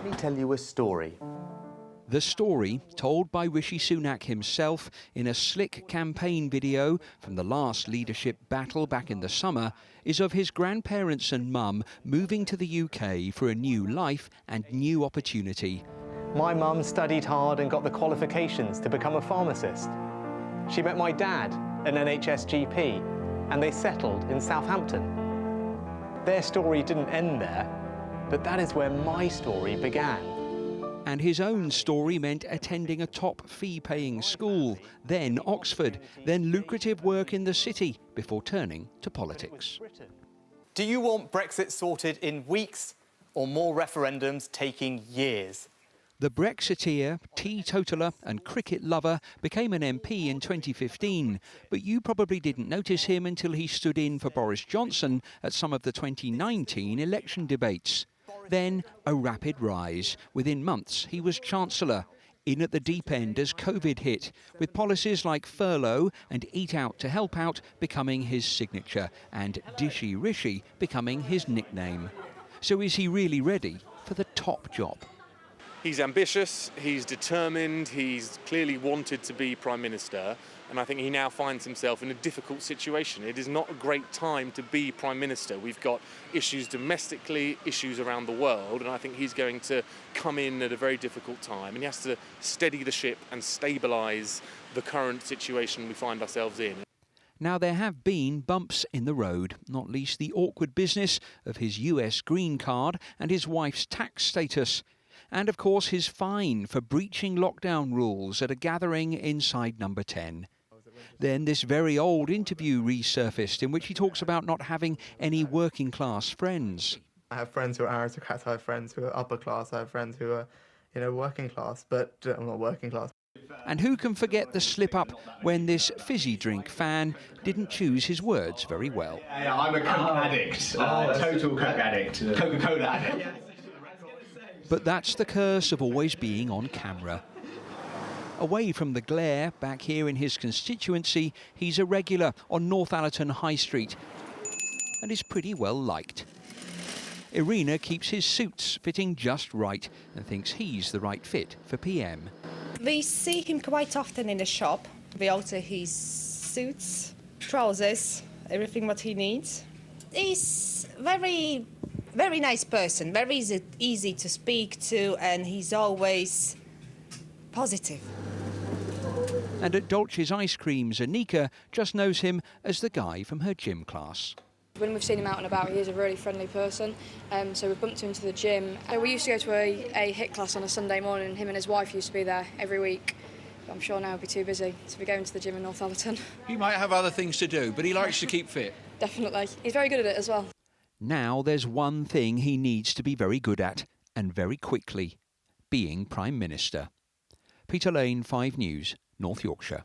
me tell you a story. The story, told by Rishi Sunak himself in a slick campaign video from the last leadership battle back in the summer, is of his grandparents and mum moving to the UK for a new life and new opportunity. My mum studied hard and got the qualifications to become a pharmacist. She met my dad, an NHS GP, and they settled in Southampton. Their story didn't end there, but that is where my story began. And his own story meant attending a top fee-paying school, then Oxford, then lucrative work in the city, before turning to politics. Do you want Brexit sorted in weeks or more referendums taking years? The Brexiteer, teetotaler and cricket lover became an MP in 2015, but you probably didn't notice him until he stood in for Boris Johnson at some of the 2019 election debates. Then a rapid rise. Within months, he was Chancellor, in at the deep end as COVID hit, with policies like furlough and Eat Out to Help Out becoming his signature, and Dishy Rishi becoming his nickname. So is he really ready for the top job? He's ambitious, he's determined, he's clearly wanted to be Prime Minister, and I think he now finds himself in a difficult situation. It is not a great time to be Prime Minister. We've got issues domestically, issues around the world, and I think he's going to come in at a very difficult time, and he has to steady the ship and stabilise the current situation we find ourselves in. Now, there have been bumps in the road, not least the awkward business of his US green card and his wife's tax status. And, of course, his fine for breaching lockdown rules at a gathering inside Number 10. Then this very old interview resurfaced in which he talks about not having any working-class friends. I have friends who are aristocrats, I have friends who are upper class, I have friends who are, working class, but I'm not working class. And who can forget the slip-up when this fizzy drink fan didn't choose his words very well? Yeah, I'm a Coke addict, total Coke addict, Coca-Cola addict. But that's the curse of always being on camera. Away from the glare, back here in his constituency, he's a regular on Northallerton High Street and is pretty well liked. Irina keeps his suits fitting just right and thinks he's the right fit for PM. We see him quite often in the shop. We alter his suits, trousers, everything what he needs. He's very nice person, very easy to speak to, and he's always positive. And at Dolce's Ice Creams, Anika just knows him as the guy from her gym class. When we've seen him out and about, he is a really friendly person, so we bumped into the gym. We used to go to a HIIT class on a Sunday morning, and him and his wife used to be there every week. But I'm sure now he'll be too busy to be going to the gym in Northallerton. He might have other things to do, but he likes to keep fit. Definitely. He's very good at it as well. Now there's one thing he needs to be very good at, and very quickly: being Prime Minister. Peter Lane, 5 News, North Yorkshire.